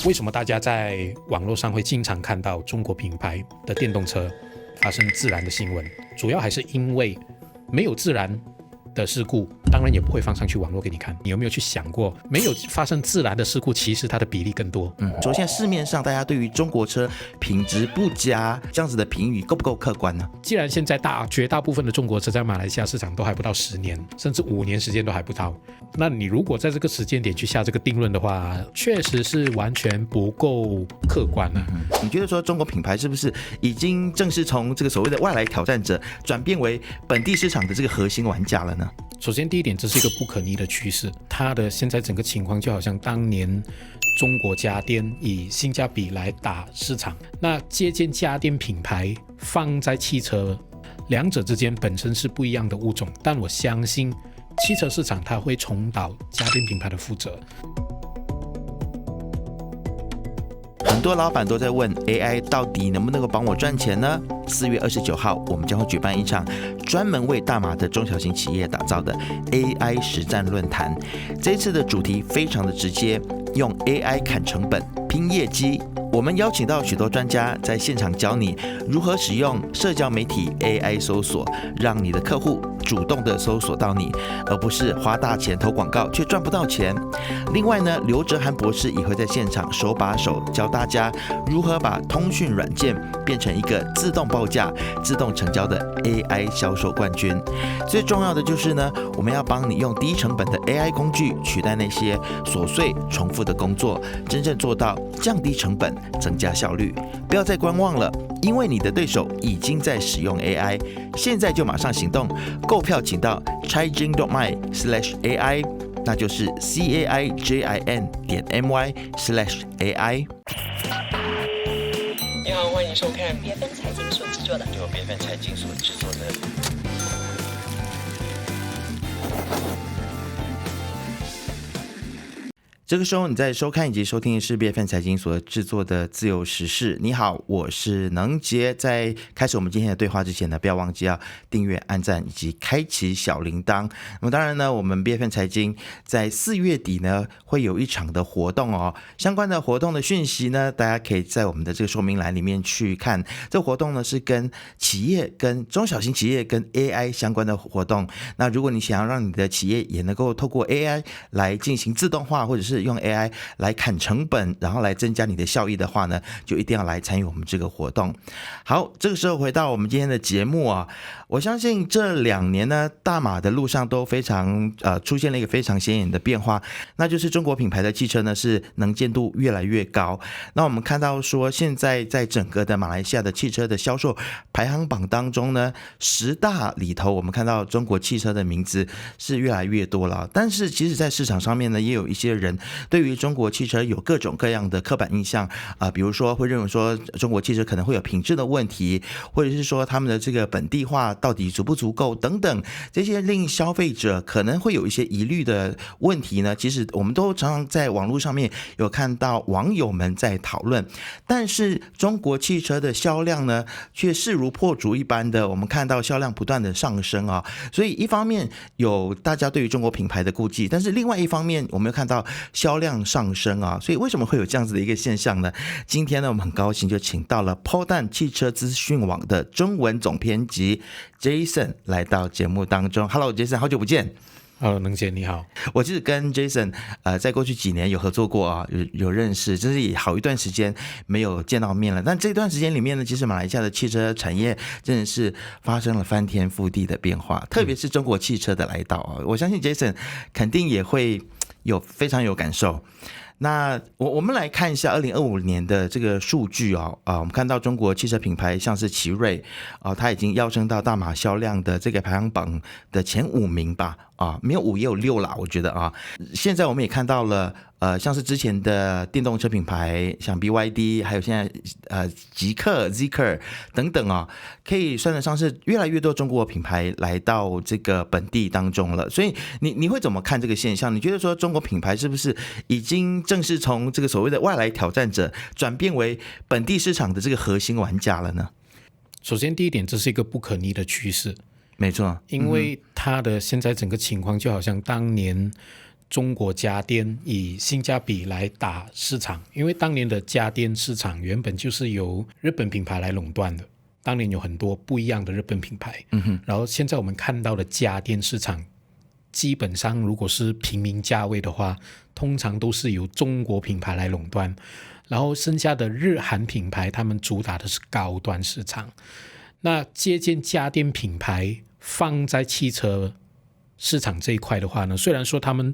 为什么大家在网络上会经常看到中国品牌的电动车发生自燃的新闻？主要还是因为没有自燃的事故，当然也不会放上去网络给你看。你有没有去想过，没有发生自燃的事故，其实它的比例更多？所以现在市面上大家对于中国车品质不佳这样子的评语够不够客观呢？既然现在绝大部分的中国车在马来西亚市场都还不到10年，甚至5年时间都还不到，那你如果在这个时间点去下这个定论的话，确实是完全不够客观啊。你觉得说中国品牌是不是已经正式从这个所谓的外来挑战者转变为本地市场的这个核心玩家了呢？首先第一点，这是一个不可逆的趋势，它的现在整个情况就好像当年中国家电以性价比来打市场，那借鉴家电品牌放在汽车，两者之间本身是不一样的物种，但我相信汽车市场它会重蹈家电品牌的覆辙。很多老板都在问 AI 到底能不能够帮我赚钱呢？4月29号，我们将会举办一场专门为大马的中小型企业打造的 AI 实战论坛。这一次的主题非常的直接，用 AI 砍成本、拼业绩。我们邀请到许多专家在现场教你如何使用社交媒体 AI 搜索，让你的客户主动的搜索到你，而不是花大钱投广告却赚不到钱。另外呢，刘哲涵博士也会在现场手把手教大家如何把通讯软件变成一个自动报价、自动成交的 AI 销售冠军。最重要的就是呢，我们要帮你用低成本的 AI 工具取代那些琐碎重复的工作，真正做到降低成本、增加效率。不要再观望了，因为你的对手已经在使用 AI， 现在就马上行动。购票请到 caijin.my/AI， 那就是 caijin.my/AI。你好，欢迎收看别分财经所制作的由别分财经所制作的。这个时候你在收看以及收听的是 BFM 财经所制作的自由时事。你好，我是能杰。在开始我们今天的对话之前呢，不要忘记要订阅、按赞以及开启小铃铛。那么当然呢，我们 BFM 财经在4月底呢会有一场的活动哦，相关的活动的讯息呢，大家可以在我们的这个说明栏里面去看。这个活动呢是跟企业、跟中小型企业、跟 AI 相关的活动。那如果你想要让你的企业也能够透过 AI 来进行自动化，或者是用 AI 来砍成本，然后来增加你的效益的话呢，就一定要来参与我们这个活动。好，这个时候回到我们今天的节目啊，我相信这2年呢，大马的路上都非常出现了一个非常显眼的变化，那就是中国品牌的汽车呢是能见度越来越高。那我们看到说，现在在整个的马来西亚的汽车的销售排行榜当中呢，10大里头，我们看到中国汽车的名字是越来越多了。但是其实在市场上面呢，也有一些人对于中国汽车有各种各样的刻板印象比如说会认为说中国汽车可能会有品质的问题，或者是说他们的这个本地化到底足不足够等等，这些令消费者可能会有一些疑虑的问题呢，其实我们都常常在网络上面有看到网友们在讨论。但是中国汽车的销量呢，却势如破竹一般的，我们看到销量不断的上升啊。所以一方面有大家对于中国品牌的顾忌，但是另外一方面我们又看到销量上升啊，所以为什么会有这样子的一个现象呢？今天呢，我们很高兴就请到了 Podan 汽车资讯网的中文总编辑 Jason 来到节目当中。Hello Jason， 好久不见。能姐你好。我其实跟 Jason 在过去几年有合作过啊，有认识，真是也好一段时间没有见到面了。但这段时间里面呢，其实马来西亚的汽车产业真的是发生了翻天覆地的变化，特别是中国汽车的来到啊，我相信 Jason 肯定也会非常有感受。那我们来看一下2025年的这个数据我们看到中国汽车品牌像是奇瑞它已经跃升到大马销量的这个排行榜的前5名吧没有5也有6啦，我觉得现在我们也看到了像是之前的电动车品牌，像 BYD， 还有现在极客 Zeekr 等等可以算得上是越来越多中国品牌来到这个本地当中了。所以你会怎么看这个现象？你觉得说中国品牌是不是已经正式从这个所谓的外来挑战者转变为本地市场的这个核心玩家了呢？首先第一点，这是一个不可逆的趋势。没错，因为它的现在整个情况就好像当年中国家电以性价比来打市场，因为当年的家电市场原本就是由日本品牌来垄断的，当年有很多不一样的日本品牌，然后现在我们看到的家电市场基本上如果是平民价位的话，通常都是由中国品牌来垄断，然后剩下的日韩品牌他们主打的是高端市场。那借鉴家电品牌放在汽车市场这一块的话呢，虽然说他们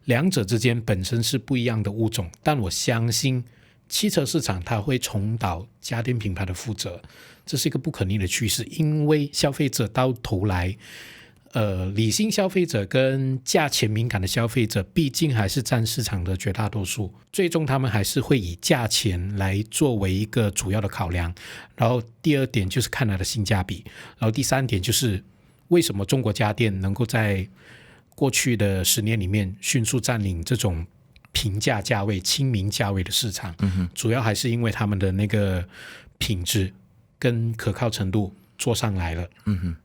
两者之间本身是不一样的物种，但我相信汽车市场它会重蹈家电品牌的覆辙，这是一个不可逆的趋势。因为消费者到头来理性消费者跟价钱敏感的消费者毕竟还是占市场的绝大多数，最终他们还是会以价钱来作为一个主要的考量。然后第二点就是看它的性价比，然后第三点就是为什么中国家电能够在过去的10年里面迅速占领这种平价价位、亲民价位的市场，主要还是因为他们的那个品质跟可靠程度做上来了。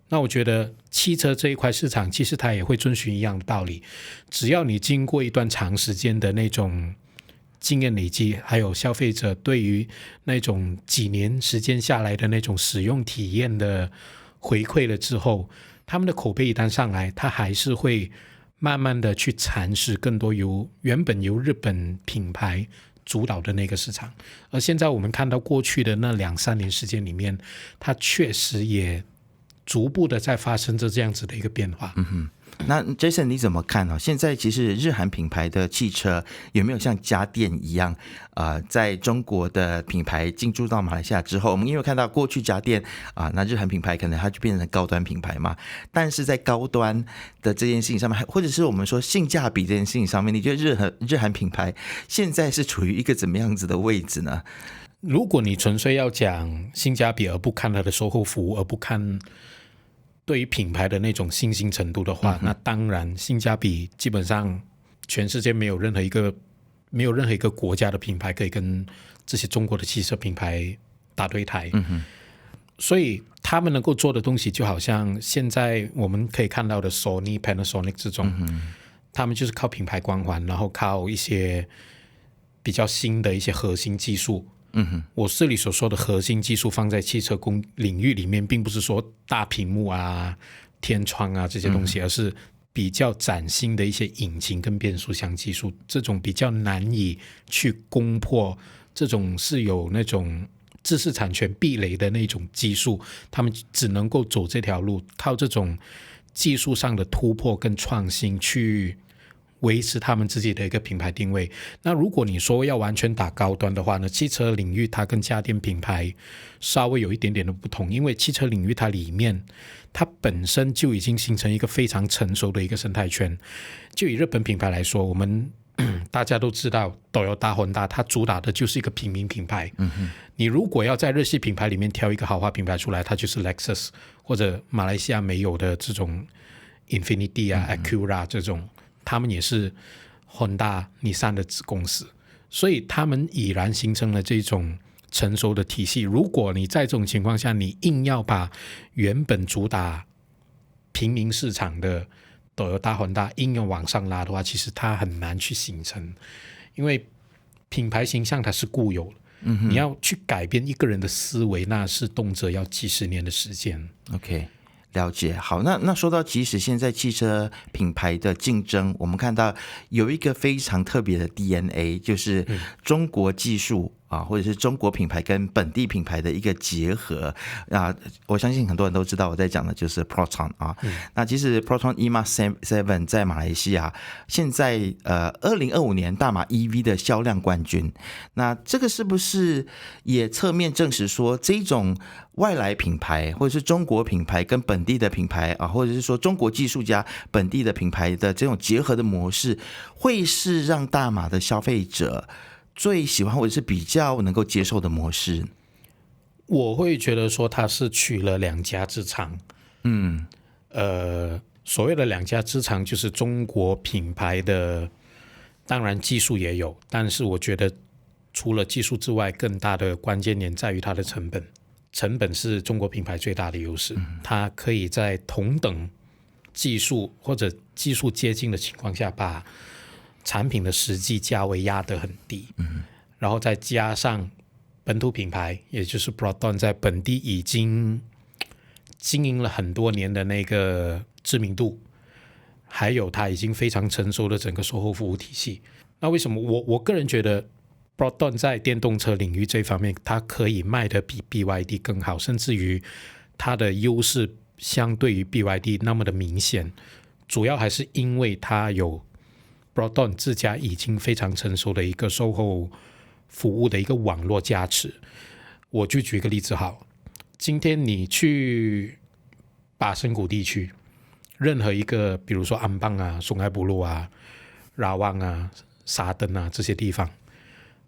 那我觉得汽车这一块市场其实它也会遵循一样的道理，只要你经过一段长时间的那种经验累积，还有消费者对于那种几年时间下来的那种使用体验的回馈了之后，他们的口碑一旦上来，他还是会慢慢的去蚕食更多原本由日本品牌主导的那个市场。而现在我们看到过去的那2-3年时间里面，它确实也逐步的在发生着这样子的一个变化。那 Jason 你怎么看呢？现在其实日韩品牌的汽车有没有像家电一样在中国的品牌进驻到马来西亚之后，我们因为看到过去家电那日韩品牌可能它就变成高端品牌嘛，但是在高端的这件事情上面，或者是我们说性价比这件事情上面，你觉得日韩品牌现在是处于一个怎么样子的位置呢？如果你纯粹要讲性价比而不看它的售后服务，而不看对于品牌的那种信心程度的话，那当然性价比基本上全世界没有任何一个国家的品牌可以跟这些中国的汽车品牌打对台。所以他们能够做的东西就好像现在我们可以看到的 Sony、Panasonic 这种，他们就是靠品牌光环，然后靠一些比较新的一些核心技术。我这里所说的核心技术放在汽车领域里面，并不是说大屏幕啊、天窗啊这些东西，而是比较崭新的一些引擎跟变速箱技术，这种比较难以去攻破，这种是有那种知识产权壁垒的那种技术，他们只能够走这条路，靠这种技术上的突破跟创新去维持他们自己的一个品牌定位。那如果你说要完全打高端的话呢，汽车领域它跟家电品牌稍微有一点点的不同，因为汽车领域它里面它本身就已经形成一个非常成熟的一个生态圈。就以日本品牌来说，我们大家都知道 Toyota、Honda 它主打的就是一个平民品牌。你如果要在日系品牌里面挑一个豪华品牌出来，它就是 Lexus 或者马来西亚没有的这种 Infiniti 啊、Acura 这种，他们也是 Honda、日产的子公司，所以他们已然形成了这种成熟的体系。如果你在这种情况下，你硬要把原本主打平民市场的 Toyota、Honda 硬要往上拉的话，其实它很难去形成，因为品牌形象它是固有的，你要去改变一个人的思维，那是动辄要几十年的时间。 OK，了解。好，那说到即使现在汽车品牌的竞争，我们看到有一个非常特别的 DNA， 就是中国技术或者是中国品牌跟本地品牌的一个结合我相信很多人都知道我在讲的就是 Proton 那其实 Proton EMA7 在马来西亚现在2025年大马 EV 的销量冠军。那这个是不是也侧面证实说这种外来品牌或者是中国品牌跟本地的品牌或者是说中国技术加本地的品牌的这种结合的模式，会是让大马的消费者最喜欢或者是比较能够接受的模式？我会觉得说它是取了两家之长。所谓的两家之长就是中国品牌的，当然技术也有，但是我觉得除了技术之外，更大的关键点在于它的成本。成本是中国品牌最大的优势，它可以在同等技术或者技术接近的情况下，把产品的实际价位压得很低，然后再加上本土品牌，也就是 Proton 在本地已经经营了很多年的那个知名度，还有它已经非常成熟的整个售后服务体系。那为什么我个人觉得 Proton 在电动车领域这方面，它可以卖得比 BYD 更好，甚至于它的优势相对于 BYD 那么的明显，主要还是因为它有 Proton 自家已经非常成熟的一个售后服务的一个网络加持。我就举一个例子好，今天你去巴生谷地区，任何一个比如说安邦啊、松埃布鲁啊、拉旺啊、沙登啊这些地方，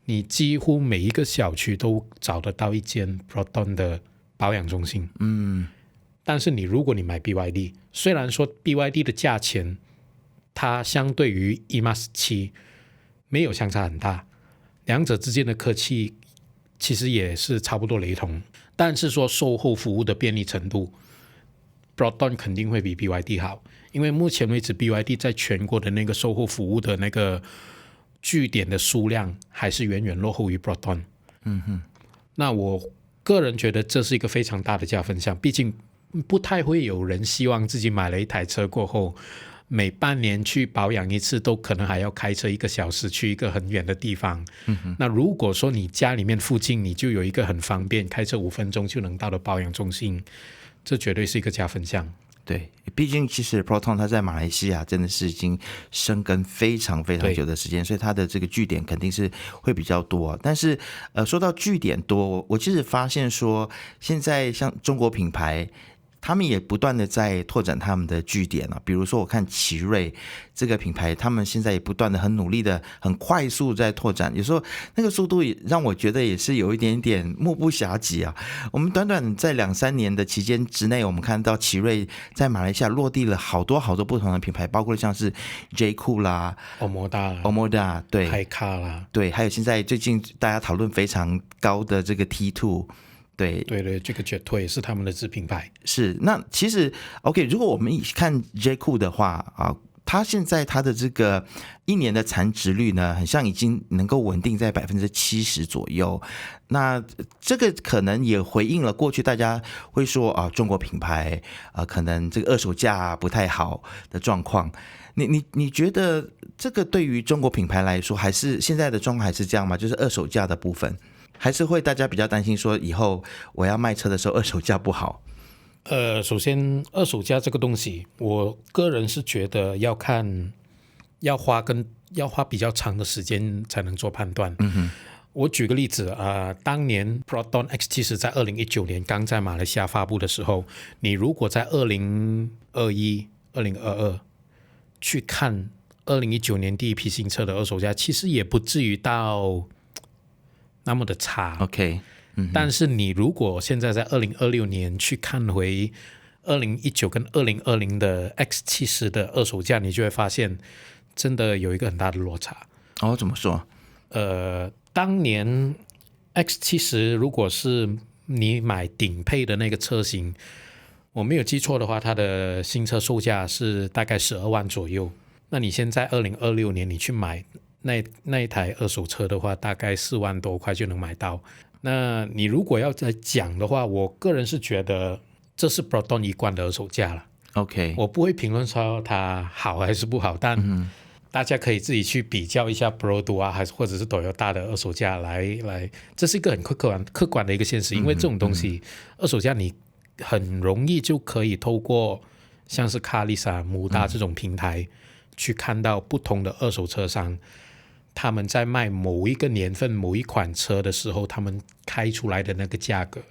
你几乎每一个小区都找得到一间 Proton 的保养中心。但是如果你买 BYD， 虽然说 BYD 的价钱它相对于 EMAS7 没有相差很大，两者之间的科技其实也是差不多雷同，但是说售后服务的便利程度 Proton 肯定会比 BYD 好，因为目前为止 BYD 在全国的那个售后服务的那个据点的数量还是远远落后于 Proton。那我个人觉得这是一个非常大的加分项，毕竟不太会有人希望自己买了一台车过后每半年去保养一次，都可能还要开车1个小时去一个很远的地方。那如果说你家里面附近你就有一个很方便开车5分钟就能到的保养中心，这绝对是一个加分项。对，毕竟其实 Proton 它在马来西亚真的是已经生根非常非常久的时间，所以它的这个据点肯定是会比较多。但是说到据点多，我其实发现说现在像中国品牌他们也不断的在拓展他们的据点比如说我看奇瑞这个品牌，他们现在也不断的很努力的很快速在拓展，有时候那个速度也让我觉得也是有一点点目不暇接啊。我们短短在2-3年的期间之内，我们看到奇瑞在马来西亚落地了好多好多不同的品牌，包括像是 J-Cool 啦、Omoda 对、海卡啦，对，还有现在最近大家讨论非常高的这个 T2。对，这个绝对是他们的子品牌。是，那其实 OK， 如果我们看 J-Cool 的话它现在它的这个1年的残值率呢，很像已经能够稳定在70%左右。那这个可能也回应了过去大家会说中国品牌可能这个二手价不太好的状况。你觉得这个对于中国品牌来说，还是现在的状况还是这样吗？就是二手价的部分。还是会大家比较担心说以后我要卖车的时候二手价不好。首先二手价这个东西，我个人是觉得要花比较长的时间才能做判断。我举个例子当年 Proton X70 在2019年刚在马来西亚发布的时候，你如果在2021、2022去看2019年第一批新车的二手价，其实也不至于到那么的差。 OK，但是你如果现在在2026年去看回2019跟2020的 X70 的二手价，你就会发现真的有一个很大的落差。怎么说？当年 X70 如果是你买顶配的那个车型，我没有记错的话，它的新车售价是大概12万左右。那你现在2026年你去买那一台二手车的话，大概4万多块就能买到。那你如果要再讲的话，我个人是觉得这是 Proton 一贯的二手价了。OK， 我不会评论说它好还是不好，但大家可以自己去比较一下 Prodo 还是或者是 Toyota 的二手价来，这是一个很客观的一个现实。因为这种东西二手价你很容易就可以透过像是卡丽莎、姆达这种平台去看到不同的二手车商他们在卖某一个年份某一款车的时候，他们开出来的那个价格，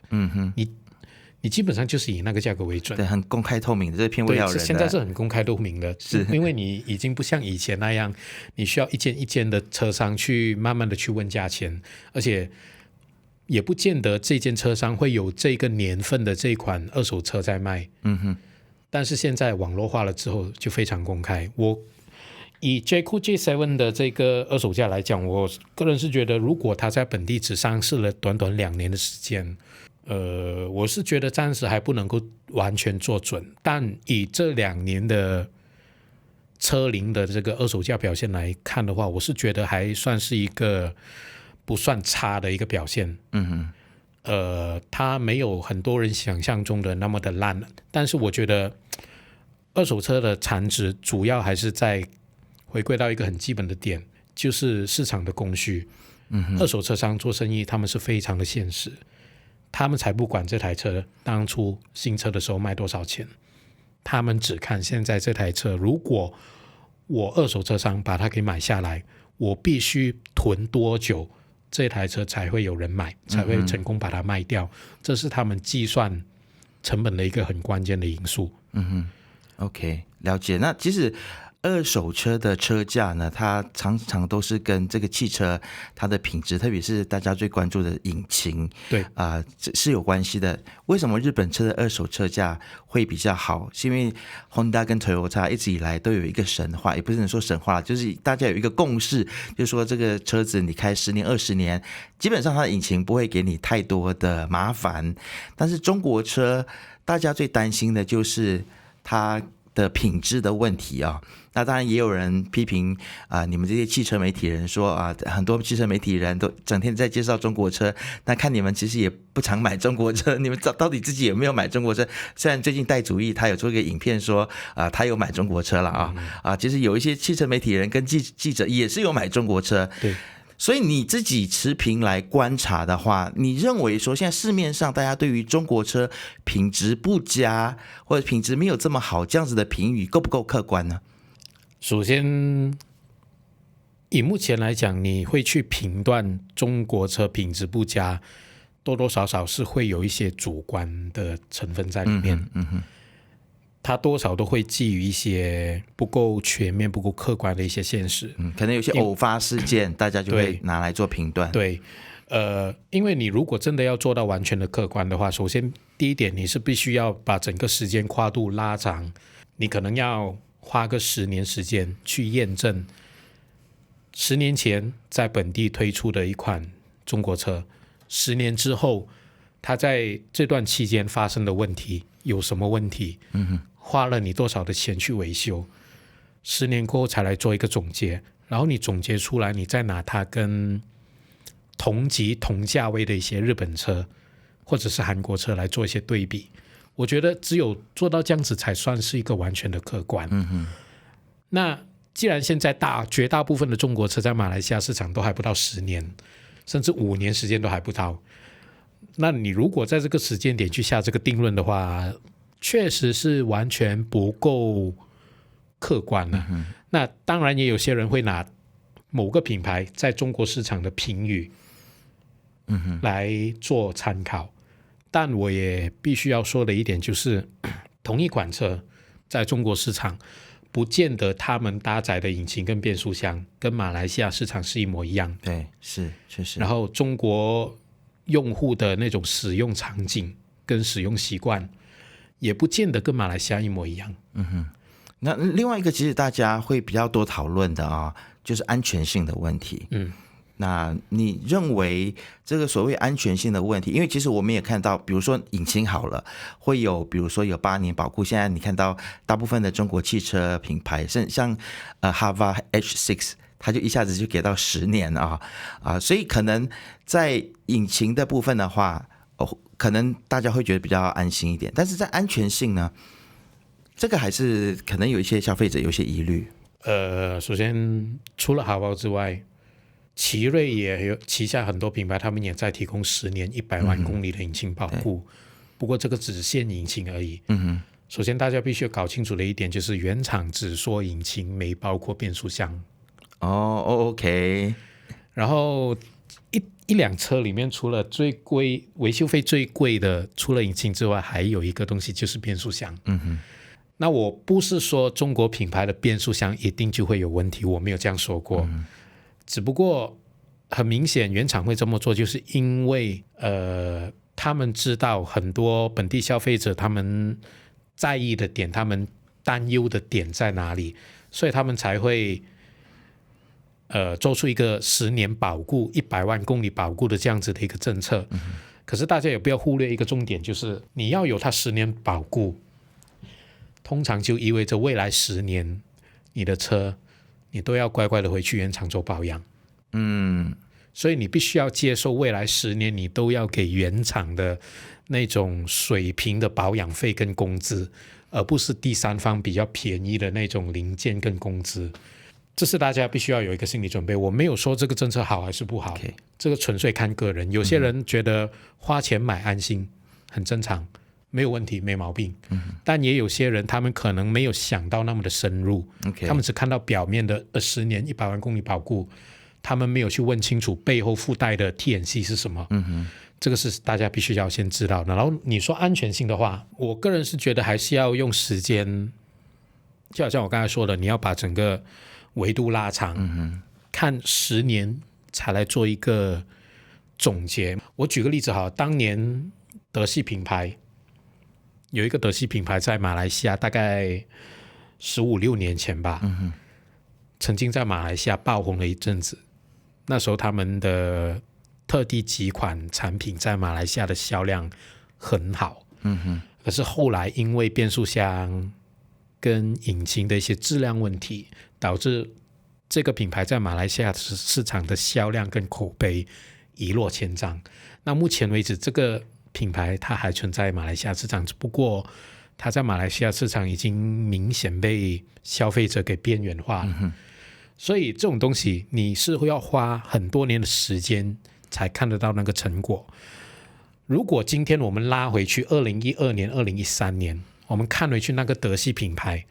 你基本上就是以那个价格为准。对，很公开透明的，这偏为要人的。现在是很公开透明的，是因为你已经不像以前那样，你需要一间一间的车商去慢慢的去问价钱，而且也不见得这间车商会有这个年份的这款二手车在卖。但是现在网络化了之后就非常公开。我以 J-Cool G7 的这个二手价来讲，我个人是觉得如果它在本地只上市了短短2年的时间，我是觉得暂时还不能够完全做准，但以这2年的车龄的这个二手价表现来看的话，我是觉得还算是一个不算差的一个表现。它没有很多人想象中的那么的烂，但是我觉得二手车的产值主要还是在回归到一个很基本的点，就是市场的供需。二手车商做生意他们是非常的现实，他们才不管这台车当初新车的时候卖多少钱，他们只看现在这台车，如果我二手车商把它给买下来，我必须囤多久这台车才会有人买，才会成功把它卖掉，这是他们计算成本的一个很关键的因素。OK， 了解。那其实二手车的车价呢，它常常都是跟这个汽车它的品质，特别是大家最关注的引擎，对是有关系的。为什么日本车的二手车价会比较好？是因为 Honda 跟 Toyota 一直以来都有一个神话，也不是说神话，就是大家有一个共识，就是说这个车子你开10年、20年，基本上它的引擎不会给你太多的麻烦。但是中国车，大家最担心的就是它的品质的问题啊。那当然也有人批评你们这些汽车媒体人说很多汽车媒体人都整天在介绍中国车，那看你们其实也不常买中国车，你们到底自己有没有买中国车？虽然最近戴主义他有做一个影片说他有买中国车了其实有一些汽车媒体人跟记者也是有买中国车。对，所以你自己持平来观察的话，你认为说现在市面上大家对于中国车品质不佳或者品质没有这么好这样子的评语够不够客观呢？首先以目前来讲，你会去评断中国车品质不佳，多多少少是会有一些主观的成分在里面。它多少都会基于一些不够全面、不够客观的一些现实。可能有些偶发事件，大家就会拿来做评断。对，因为你如果真的要做到完全的客观的话，首先第一点，你是必须要把整个时间跨度拉长，你可能要花个10年时间去验证10年前在本地推出的一款中国车，10年之后它在这段期间发生的问题有什么问题，花了你多少的钱去维修，10年过后才来做一个总结，然后你总结出来，你再拿它跟同级同价位的一些日本车或者是韩国车来做一些对比，我觉得只有做到这样子才算是一个完全的客观。那既然现在绝大部分的中国车在马来西亚市场都还不到10年，甚至5年时间都还不到，那你如果在这个时间点去下这个定论的话，确实是完全不够客观了。那当然也有些人会拿某个品牌在中国市场的评语来做参考，但我也必须要说的一点就是，同一款车在中国市场不见得他们搭载的引擎跟变速箱跟马来西亚市场是一模一样。对，是确实。然后中国用户的那种使用场景跟使用习惯也不见得跟马来西亚一模一样。那另外一个其实大家会比较多讨论的就是安全性的问题。那你认为这个所谓安全性的问题，因为其实我们也看到，比如说引擎好了，会有比如说有8年保固，现在你看到大部分的中国汽车品牌，像Hava H6，它就一下子就给到10年所以可能在引擎的部分的话，可能大家会觉得比较安心一点，但是在安全性呢，这个还是可能有一些消费者有些疑虑。首先除了Hava之外，奇瑞也有旗下很多品牌，他们也在提供10年100万公里的引擎保护，不过这个只限引擎而已。首先大家必须搞清楚的一点就是原厂只说引擎，没包括变速箱。OK。 然后一辆车里面除了最贵维修费最贵的除了引擎之外，还有一个东西就是变速箱。那我不是说中国品牌的变速箱一定就会有问题，我没有这样说过。只不过很明显原厂会这么做，就是因为他们知道很多本地消费者他们在意的点，他们担忧的点在哪里，所以他们才会做出一个10年保固100万公里保固的这样子的一个政策。可是大家也不要忽略一个重点，就是你要有它10年保固，通常就意味着未来10年你的车你都要乖乖的回去原厂做保养。所以你必须要接受未来10年你都要给原厂的那种水平的保养费跟工资，而不是第三方比较便宜的那种零件跟工资。这是大家必须要有一个心理准备。我没有说这个政策好还是不好，这个纯粹看个人。有些人觉得花钱买安心很正常，没有问题，没毛病。但也有些人他们可能没有想到那么的深入，他们只看到表面的20年100万公里保固，他们没有去问清楚背后附带的 T&C 是什么。这个是大家必须要先知道的。然后你说安全性的话，我个人是觉得还是要用时间，就好像我刚才说的，你要把整个维度拉长，看10年才来做一个总结。我举个例子好，当年德系品牌有一个德系品牌在马来西亚，大概15、16年前吧，曾经在马来西亚爆红了一阵子。那时候他们的特地几款产品在马来西亚的销量很好，可是后来因为变速箱跟引擎的一些质量问题，导致这个品牌在马来西亚市场的销量跟口碑一落千丈。那目前为止这个品牌它还存在马来西亚市场，只不过它在马来西亚市场已经明显被消费者给边缘化了。所以这种东西你是会要花很多年的时间才看得到那个成果。如果今天我们拉回去2012年2013年，我们看回去那个德系品牌，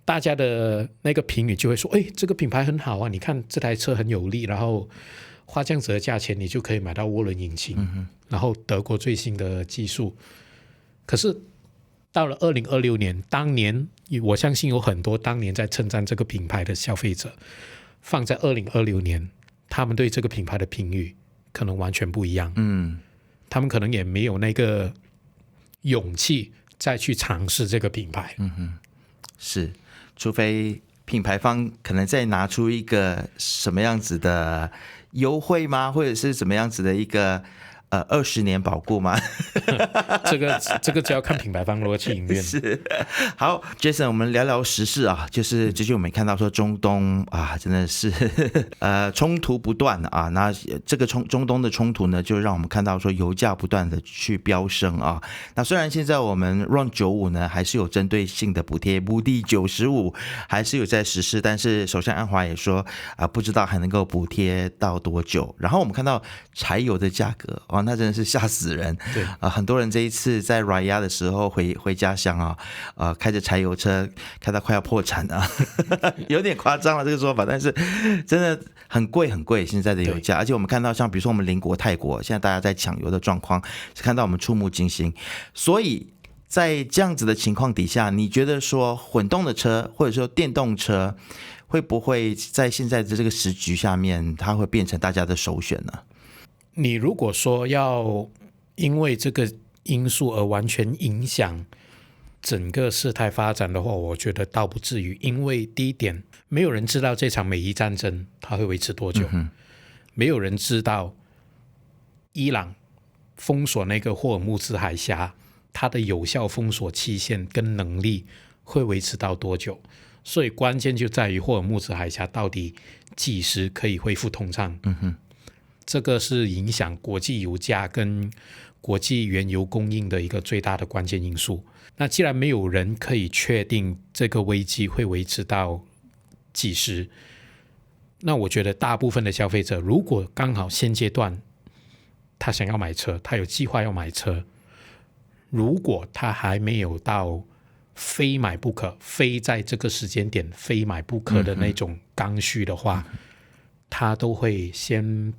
大家的那个评语就会说，这个品牌很好啊，你看这台车很有力，然后花这样子的价钱你就可以买到涡轮引擎，然后德国最新的技术。可是到了2026年，当年我相信有很多当年在称赞这个品牌的消费者，放在2026年他们对这个品牌的评语可能完全不一样。他们可能也没有那个勇气再去尝试这个品牌。是，除非品牌方可能再拿出一个什么样子的优惠吗？或者是什么样子的一个20年保固吗？这个就要看品牌方如何去营运。是，好 ，Jason， 我们聊聊时事啊，就是最近我们看到说中东啊，真的是冲突不断啊。那这个中东的冲突呢，就让我们看到说油价不断的去飙升啊。那虽然现在我们 RON95 呢还是有针对性的补贴，目的95还是有在实施，但是首相安华也说不知道还能够补贴到多久。然后我们看到柴油的价格那真的是吓死人。对很多人这一次在 Raya 的时候回家乡啊，开着柴油车开到快要破产啊，有点夸张了这个说法，但是真的很贵很贵现在的油价。而且我们看到像比如说我们邻国泰国，现在大家在抢油的状况是看到我们触目惊心。所以在这样子的情况底下，你觉得说混动的车或者说电动车会不会在现在的这个时局下面，它会变成大家的首选呢？你如果说要因为这个因素而完全影响整个事态发展的话，我觉得倒不至于。因为第一点，没有人知道这场美伊战争它会维持多久，没有人知道伊朗封锁那个霍尔木兹海峡，它的有效封锁期限跟能力会维持到多久。所以关键就在于霍尔木兹海峡到底几时可以恢复通畅。这个是影响国际油价跟国际原油供应的一个最大的关键因素。那既然没有人可以确定这个危机会维持到几时，那我觉得大部分的消费者如果刚好现阶段他想要买车，他有计划要买车，如果他还没有到非买不可，非在这个时间点非买不可的那种刚需的话，他都会先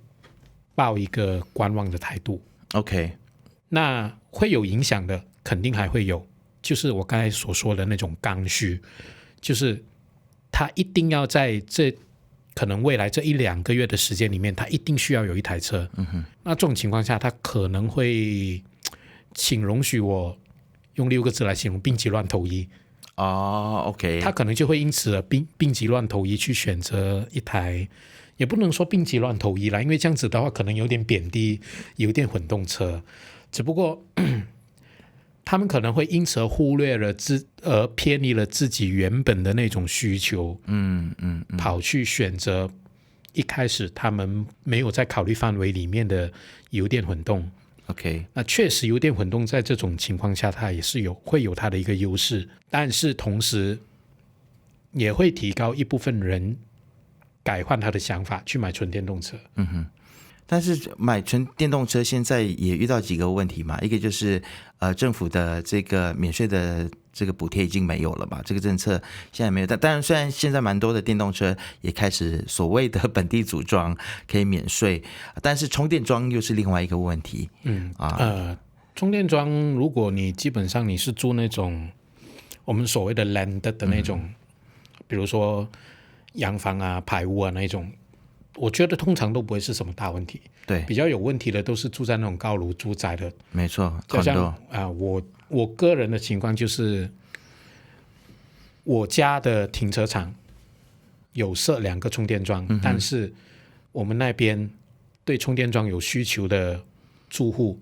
抱一个观望的态度。 OK， 那会有影响的肯定还会有，就是我刚才所说的那种刚需，就是他一定要在这可能未来这1-2个月的时间里面，他一定需要有一台车。那这种情况下他可能会，请容许我用6个字来形容，病急乱投医。OK， 他可能就会因此而病急乱投医去选择一台，也不能说病急乱投医啦，因为这样子的话可能有点贬低有点混动车。只不过他们可能会因此而忽略了偏离了自己原本的那种需求，跑去选择一开始他们没有在考虑范围里面的油电混动。OK， 那确实油电混动在这种情况下它也是会有它的一个优势，但是同时也会提高一部分人改换他的想法去买纯电动车。但是买纯电动车现在也遇到几个问题嘛，一个就是政府的这个免税的这个补贴已经没有了嘛，这个政策现在没有。但当然，虽然现在蛮多的电动车也开始所谓的本地组装可以免税，但是充电桩又是另外一个问题。充电桩如果你基本上你是住那种我们所谓的 land 的那种，比如说洋房啊、排屋啊那种，我觉得通常都不会是什么大问题。对，比较有问题的都是住在那种高楼住宅的。没错，就像我个人的情况就是，我家的停车场有设2个充电桩，但是我们那边对充电桩有需求的住户，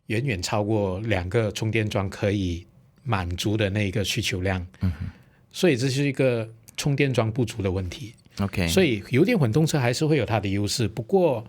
远远超过2个充电桩可以满足的那个需求量，所以这是一个充电桩不足的问题。OK， 所以油电混动车还是会有它的优势，不过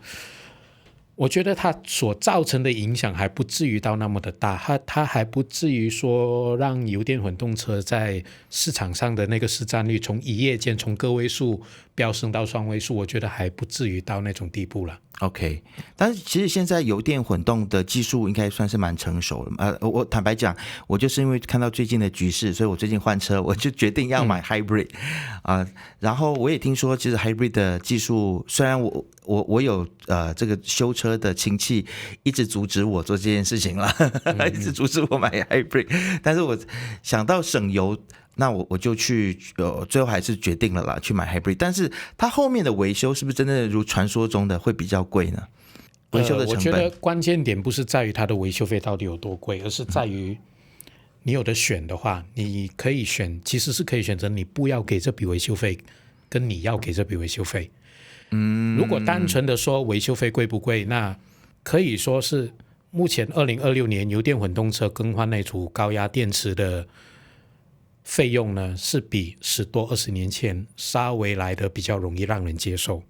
我觉得它所造成的影响还不至于到那么的大，它还不至于说让油电混动车在市场上的那个市占率从一夜间从个位数飙升到双位数，我觉得还不至于到那种地步了。OK， 但是其实现在油电混动的技术应该算是蛮成熟了。我坦白讲，我就是因为看到最近的局势，所以我最近换车，我就决定要买 Hybrid 然后我也听说，其实 Hybrid 的技术，虽然我有这个修车的亲戚一直阻止我做这件事情了，一直阻止我买 Hybrid， 但是我想到省油。那我就去最后还是决定了啦，去买 Hybrid。但是它后面的维修是不是真的如传说中的会比较贵呢？维修的成本，我觉得关键点不是在于它的维修费到底有多贵，而是在于你有的选的话，你可以选，其实是可以选择你不要给这笔维修费，跟你要给这笔维修费。如果单纯的说维修费贵不贵，那可以说是目前2026年油电混动车更换那组高压电池的费用呢，是比10多20年前稍微来的比较容易让人接受。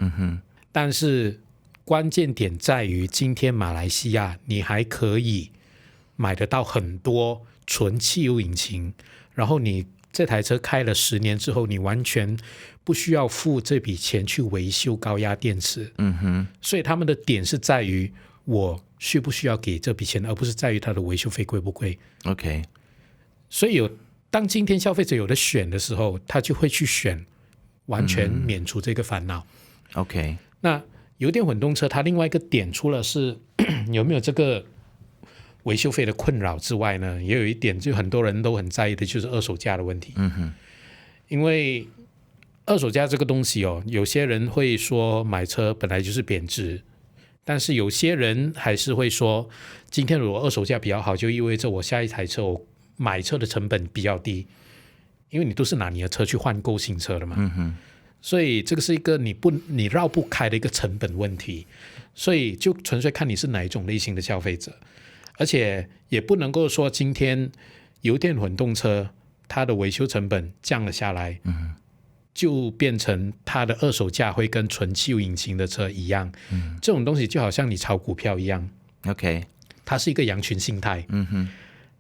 但是关键点在于今天马来西亚你还可以买得到很多纯汽油引擎，然后你这台车开了10年之后，你完全不需要付这笔钱去维修高压电池。所以他们的点是在于我需不需要给这笔钱，而不是在于它的维修费贵不贵。 OK， 所以当今天消费者有的选的时候，他就会去选完全免除这个烦恼。OK， 那油电混动车它另外一个点，除了是有没有这个维修费的困扰之外呢，也有一点就很多人都很在意的，就是二手价的问题。因为二手价这个东西有些人会说买车本来就是贬值，但是有些人还是会说，今天如果二手价比较好，就意味着我下一台车我买车的成本比较低，因为你都是拿你的车去换购新车的嘛。所以这个是一个你绕不开的一个成本问题，所以就纯粹看你是哪一种类型的消费者，而且也不能够说今天油电混动车它的维修成本降了下来，就变成它的二手价会跟纯汽油引擎的车一样。这种东西就好像你炒股票一样。 OK， 它是一个羊群心态。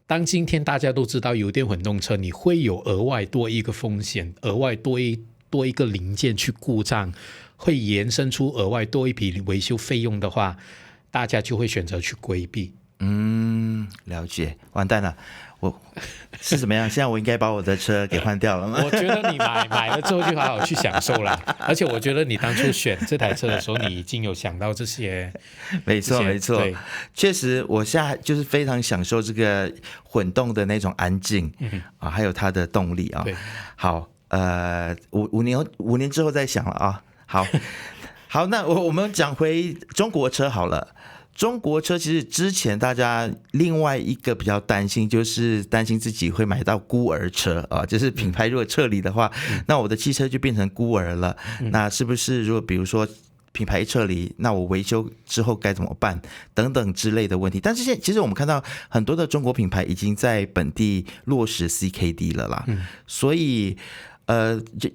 当今天大家都知道油电混动车你会有额外多一个风险，额外多一个零件去故障，会延伸出额外多一笔维修费用的话，大家就会选择去规避。了解。完蛋了，我是怎么样？现在我应该把我的车给换掉了吗？我觉得你买了之后就好好去享受了。而且我觉得你当初选这台车的时候，你已经有想到这些。没错没错，确实我现在就是非常享受这个混动的那种安静还有它的动力啊。好，5年之后再想了啊。好，那我们讲回中国车好了。中国车其实之前大家另外一个比较担心，就是担心自己会买到孤儿车就是品牌如果撤离的话，那我的汽车就变成孤儿了。那是不是如果比如说品牌一撤离，那我维修之后该怎么办等等之类的问题。但是其实我们看到很多的中国品牌已经在本地落实 CKD 了啦，所以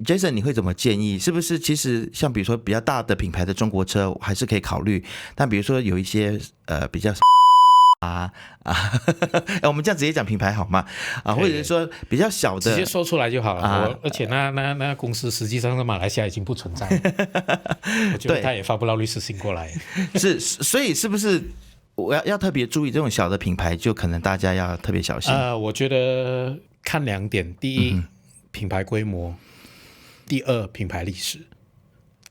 Jason 你会怎么建议？是不是其实像比如说比较大的品牌的中国车还是可以考虑，但比如说有一些比较我们这样直接讲品牌好吗？或者是说比较小的，直接说出来就好了。而且那公司实际上在马来西亚已经不存在我觉得他也发不到律师信过来。所以是不是我要特别注意这种小的品牌，就可能大家要特别小心？我觉得看2点，第一，品牌规模；第二，品牌历史。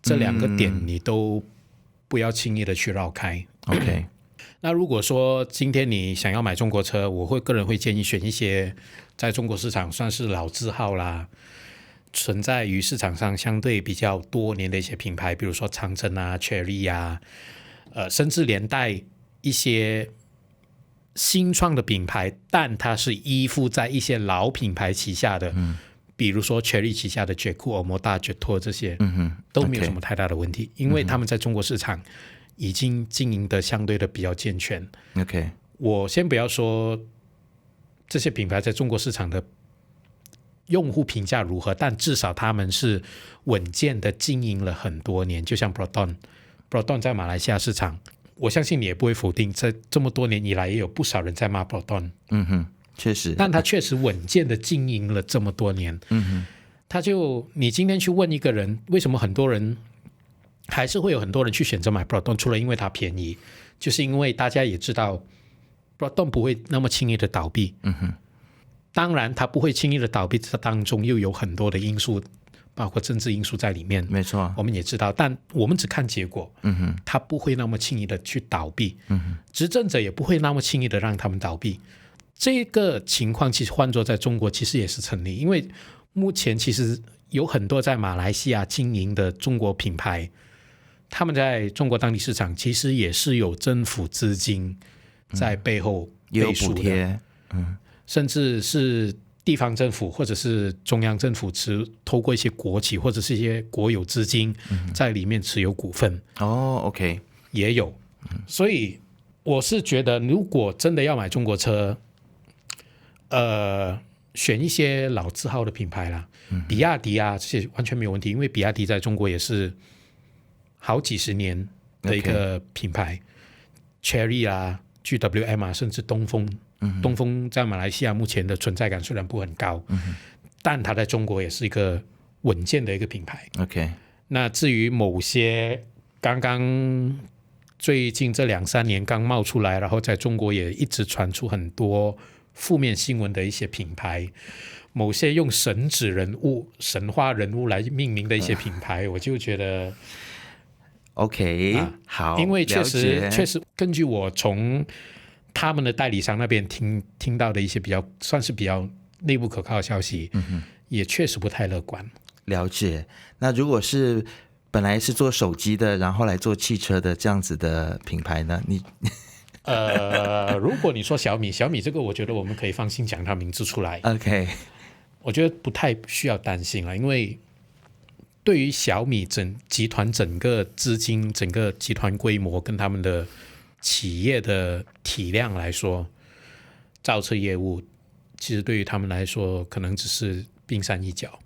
这2个点你都不要轻易的去绕开。OK。那如果说今天你想要买中国车，我个人会建议选一些在中国市场算是老字号啦，存在于市场上相对比较多年的一些品牌，比如说长城啊、Chery 啊，甚至连带一些新创的品牌，但它是依附在一些老品牌旗下的，比如说 Chery 旗下的 Jekko、Omoda、Jetour 这些，都没有什么太大的问题，因为他们在中国市场已经经营的相对的比较健全。OK， 我先不要说这些品牌在中国市场的用户评价如何，但至少他们是稳健的经营了很多年。就像 Proton 在马来西亚市场，我相信你也不会否定，在这么多年以来也有不少人在骂 Proton。确实，但他确实稳健的经营了这么多年。你今天去问一个人，为什么很多人还是会有很多人去选择买 Proton， 除了因为它便宜，就是因为大家也知道 Proton 不会那么轻易的倒闭。当然它不会轻易的倒闭，这当中又有很多的因素，包括政治因素在里面。没错，我们也知道，但我们只看结果。它不会那么轻易的去倒闭。执政者也不会那么轻易的让他们倒闭。这个情况其实换作在中国其实也是成立，因为目前其实有很多在马来西亚经营的中国品牌，他们在中国当地市场其实也是有政府资金在背后背书的，也有补贴，甚至是地方政府或者是中央政府透过一些国企或者是一些国有资金在里面持有股份。OK， 也有。所以我是觉得，如果真的要买中国车，选一些老字号的品牌啦，比亚迪啊这些完全没有问题，因为比亚迪在中国也是好几十年的一个品牌。Chery 啊、GWM 啊，甚至东风，东风在马来西亚目前的存在感虽然不很高，但它在中国也是一个稳健的一个品牌。OK， 那至于某些刚刚最近这2-3年刚冒出来，然后在中国也一直传出很多负面新闻的一些品牌，某些用神指人物、神话人物来命名的一些品牌，我就觉得 OK，好，因为确实根据我从他们的代理商那边听到的一些算是比较内部可靠的消息，也确实不太乐观。了解。那如果是本来是做手机的，然后来做汽车的这样子的品牌呢？如果你说小米这个，我觉得我们可以放心讲它名字出来。OK， 我觉得不太需要担心了，因为对于小米集团整个资金、整个集团规模跟他们的企业的体量来说，造车业务其实对于他们来说可能只是冰山一角。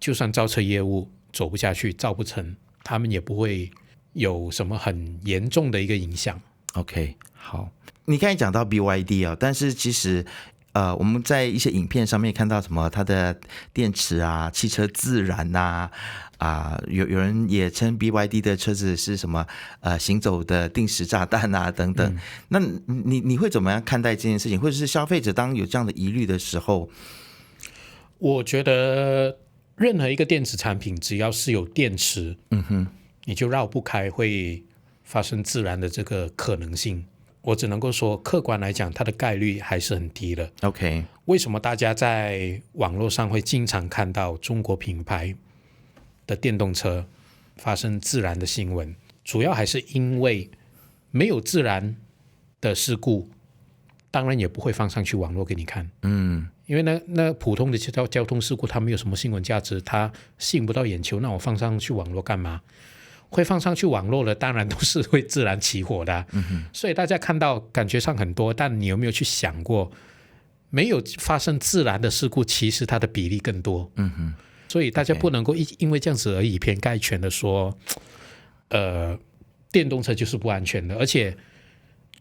就算造车业务走不下去、造不成，他们也不会有什么很严重的一个影响。OK， 好，你刚才讲到 BYD 但是其实我们在一些影片上面看到什么它的电池啊、汽车自燃有人也称 BYD 的车子是什么行走的定时炸弹啊等等。那你会怎么样看待这件事情？或者是消费者当有这样的疑虑的时候？我觉得任何一个电子产品只要是有电池，你就绕不开会发生自燃的这个可能性。我只能够说客观来讲它的概率还是很低的。 OK， 为什么大家在网络上会经常看到中国品牌的电动车发生自燃的新闻？主要还是因为没有自燃的事故，当然也不会放上去网络给你看。因为那普通的交通事故它没有什么新闻价值，它吸引不到眼球，那我放上去网络干嘛？会放上去网络了，当然都是会自燃起火的啊。所以大家看到感觉上很多，但你有没有去想过，没有发生自燃的事故，其实它的比例更多。所以大家不能够因为这样子而以偏概全的说，电动车就是不安全的，而且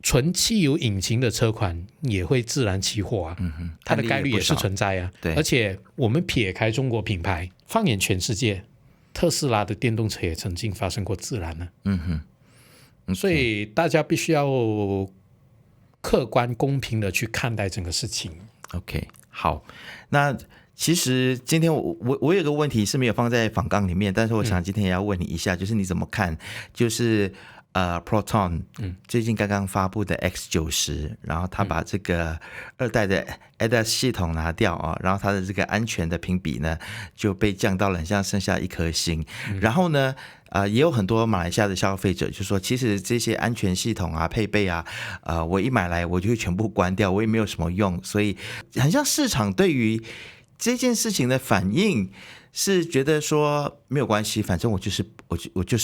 纯汽油引擎的车款也会自燃起火啊，它的概率也是存在啊。对，而且我们撇开中国品牌，放眼全世界，特斯拉的电动车也曾经发生过自燃呢。所以大家必须要客观公平的去看待整个事情。OK， 好，那其实今天我有个问题是没有放在访纲里面，但是我想今天也要问你一下，就是你怎么看？就是Proton 最近刚刚发布的 X90，然后他把这个2代的 ADAS 系统拿掉啊，然后它的这个安全的评比呢就被降到了很像剩下1颗星，然后呢也有很多马来西亚的消费者就说，其实这些安全系统啊、配备啊，我一买来我就会全部关掉，我也没有什么用，所以很像市场对于这件事情的反应是觉得说没有关系，反正我就是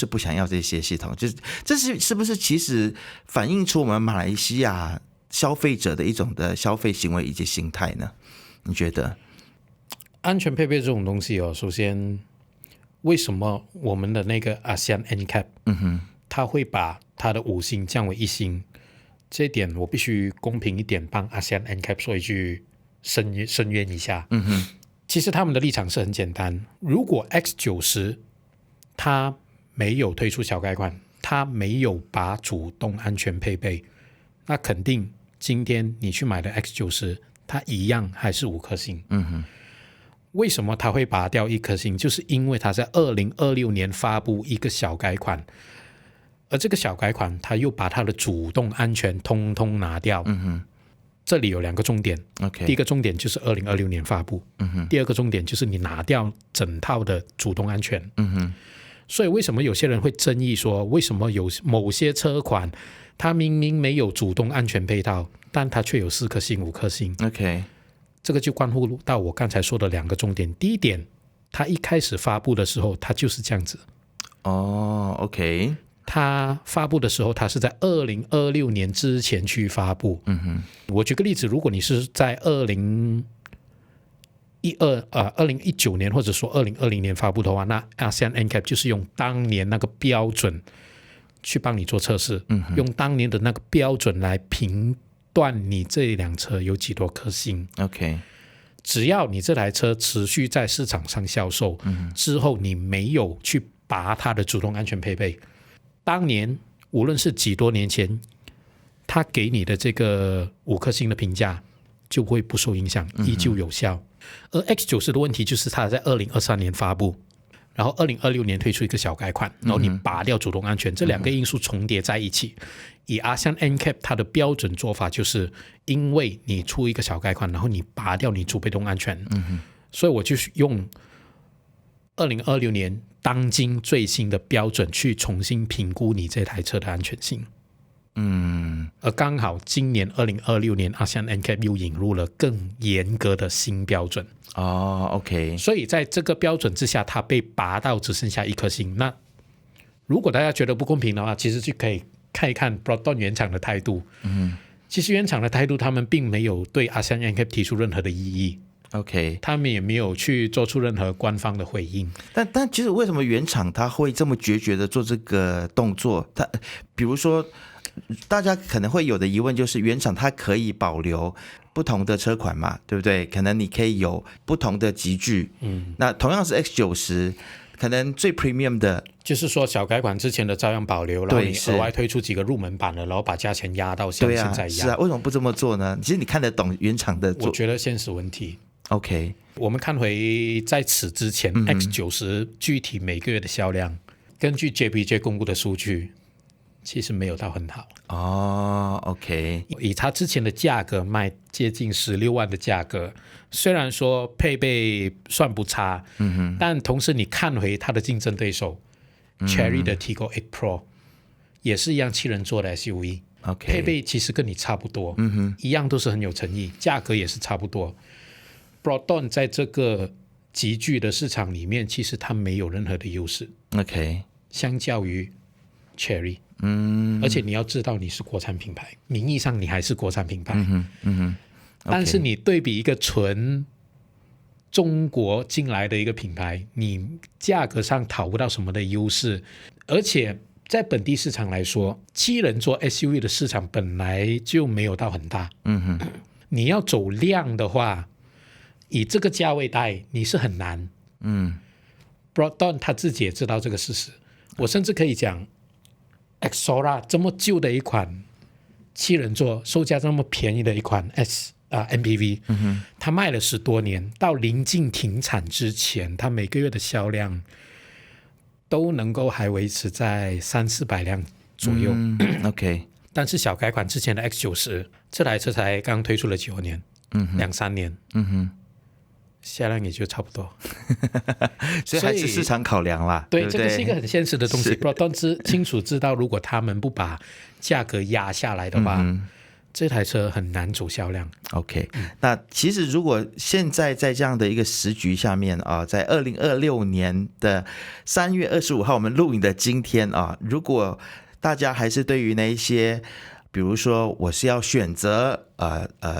不想要这些系统，就是这是不是其实反映出我们马来西亚消费者的一种的消费行为以及心态呢？你觉得？安全配备这种东西哦，首先为什么我们的那个 ASEAN NCAP，它会把它的5星降为1星？这一点我必须公平一点，帮 ASEAN NCAP 说一句申冤一下。其实他们的立场是很简单，如果 X90 它没有推出小改款，它没有把主动安全配备，那肯定今天你去买的 X90 它一样还是5颗星。为什么它会拔掉1颗星？就是因为它在2026年发布一个小改款，而这个小改款它又把它的主动安全通通拿掉。这里有2个重点。第一个重点就是2026年发布，第二个重点就是你拿掉整套的主动安全。所以为什么有些人会争议说，为什么有某些车款它明明没有主动安全配套，但它却有4颗星、5颗星？这个就关乎到我刚才说的2个重点。第一点，它一开始发布的时候它就是这样子。它发布的时候，它是在2026年之前去发布。我举个例子，如果你是在2019年或者说2020年发布的话，那 ASEAN NCAP 就是用当年那个标准去帮你做测试，用当年的那个标准来评断你这辆车有几多颗星。只要你这台车持续在市场上销售，之后你没有去拔它的主动安全配备，当年无论是几多年前他给你的这个5颗星的评价就会不受影响，依旧有效。而 X90 的问题就是它在2023年发布，然后2026年推出一个小改款，然后你拔掉主动安全，这2个因素重叠在一起。以 ASEAN NCAP 它的标准做法就是因为你出一个小改款，然后你拔掉你主被动安全，所以我就用2026年当今最新的标准去重新评估你这台车的安全性。而刚好今年2026年 ASEAN NCAP 又引入了更严格的新标准。所以在这个标准之下，它被拔到只剩下1颗星。那如果大家觉得不公平的话，其实就可以看一看 Proton 原厂的态度。其实原厂的态度，他们并没有对 ASEAN NCAP 提出任何的异议。他们也没有去做出任何官方的回应。但其实为什么原厂他会这么决绝的做这个动作？他比如说大家可能会有的疑问就是，原厂它可以保留不同的车款嘛，对不对？可能你可以有不同的级距。那同样是 X90，可能最 premium 的就是说小改款之前的照样保留，然后你额外推出几个入门版的，然后把价钱压到像现在一样。为什么不这么做呢？其实你看得懂原厂的做，我觉得现实问题。OK， 我们看回在此之前X90 具体每个月的销量，根据 JPJ 公布的数据，其实没有到很好。OK， 以它之前的价格卖接近16万的价格，虽然说配备算不差，但同时你看回它的竞争对手Chery 的 Tiggo 8 Pro 也是一样7人座的 SUV，配备其实跟你差不多，一样都是很有诚意，价格也是差不多。Proton 在这个集聚的市场里面，其实它没有任何的优势。相较于 Chery。而且你要知道你是国产品牌，名义上你还是国产品牌。但是你对比一个纯中国进来的一个品牌，你价格上讨不到什么的优势，而且在本地市场来说，7人座 SUV 的市场本来就没有到很大。你要走量的话，以这个价位带你是很难。Broadon 他自己也知道这个事实。我甚至可以讲 Exora 这么旧的一款7人座，售价这么便宜的一款 MPV，它卖了10多年，到临近停产之前，它每个月的销量都能够还维持在300-400辆左右。OK， 但是小改款之前的 X90 这台车才刚推出了9年，2-3年，销量也就差不多。所以还是市场考量啦。对，对不对，这个是一个很现实的东西。Broadon 清楚知道，如果他们不把价格压下来的话，这台车很难走销量。OK，那其实如果现在在这样的一个时局下面啊，在2026年的3月25号我们录影的今天啊，如果大家还是对于那一些，比如说我是要选择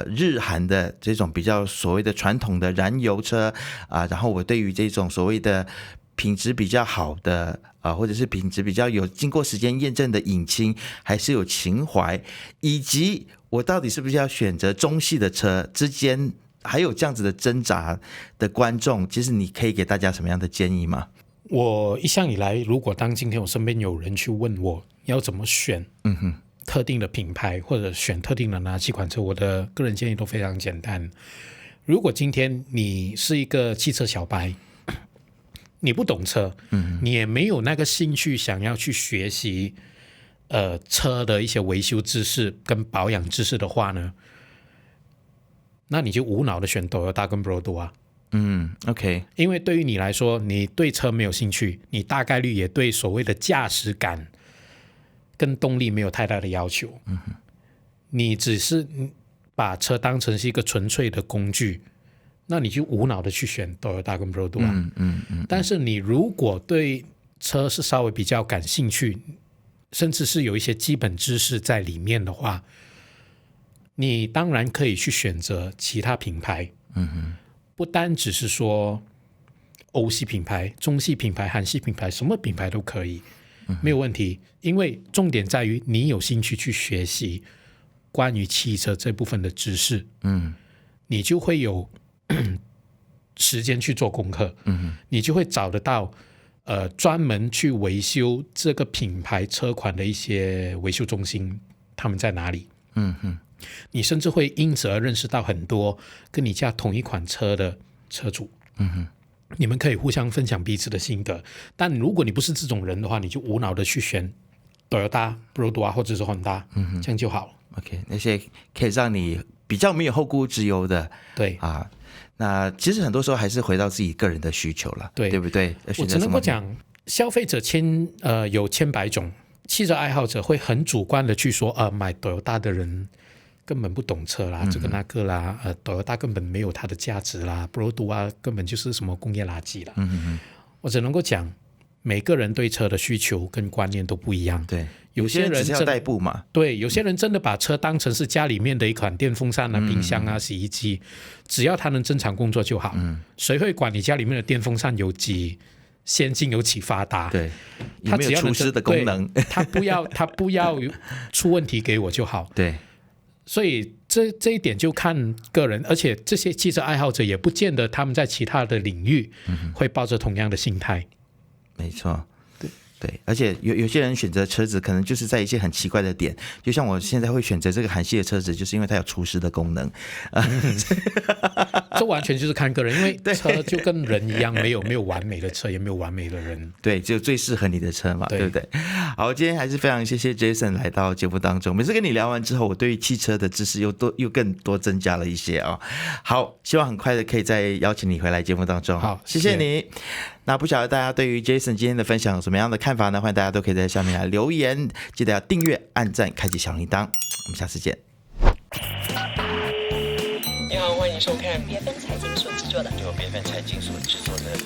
日韩的这种比较所谓的传统的燃油车啊，然后我对于这种所谓的品质比较好的或者是品质比较有经过时间验证的引擎还是有情怀，以及我到底是不是要选择中系的车之间还有这样子的挣扎的观众，其实你可以给大家什么样的建议吗？我一向以来，如果当今天我身边有人去问我要怎么选特定的品牌或者选特定的哪几款车，我的个人建议都非常简单。如果今天你是一个汽车小白，你不懂车，你也没有那个兴趣想要去学习车的一些维修知识跟保养知识的话呢，那你就无脑的选 Toyota 跟 Brodo 啊。OK， 因为对于你来说，你对车没有兴趣，你大概率也对所谓的驾驶感跟动力没有太大的要求。你只是把车当成是一个纯粹的工具，那你就无脑的去选 Toyota 跟 Brodo 啊。但是你如果对车是稍微比较感兴趣，甚至是有一些基本知识在里面的话，你当然可以去选择其他品牌。不单只是说欧系品牌、中系品牌、韩系品牌，什么品牌都可以，没有问题。因为重点在于你有兴趣去学习关于汽车这部分的知识，你就会有时间去做功课，你就会找得到专门去维修这个品牌车款的一些维修中心，他们在哪里？你甚至会因此而认识到很多跟你驾同一款车的车主，你们可以互相分享彼此的心得。但如果你不是这种人的话，你就无脑的去选 Toyota、Brodo 或者是 Honda，这样就好了。OK， 那些可以让你比较没有后顾之忧的，对啊，那其实很多时候还是回到自己个人的需求了，对不对？我只能够讲，消费者有千百种，汽车爱好者会很主观的去说，买 Toyota 的人根本不懂车啦，这个那个啦，Toyota 根本没有它的价值啦，Brodo 啊根本就是什么工业垃圾啦。我只能够讲，每个人对车的需求跟观念都不一样。对，有些人只是要代步嘛。对，有些人真的把车当成是家里面的一款电风扇啊、冰箱啊、洗衣机，只要它能正常工作就好。谁会管你家里面的电风扇有几先进、有几发达？对，它只要有没有除湿的功能？它不要出问题给我就好。对。所以这一点就看个人，而且这些汽车爱好者也不见得他们在其他的领域会抱着同样的心态。没错，对，而且有些人选择车子可能就是在一些很奇怪的点，就像我现在会选择这个韩系的车子，就是因为它有除湿的功能。这完全就是看个人，因为车就跟人一样，没有完美的车，也没有完美的人。对，只有最适合你的车嘛， 对不对？好，今天还是非常谢谢 Jason 来到节目当中。每次跟你聊完之后，我对于汽车的知识又更多增加了一些啊。好，希望很快的可以再邀请你回来节目当中。好，谢谢你。那不晓得大家对于 Jason 今天的分享有什么样的看法呢？欢迎大家都可以在下面来留言，记得要订阅、按赞、开启小铃铛。我们下次见。你好，欢迎收看BFM财经所制作的由BFM财经所制作的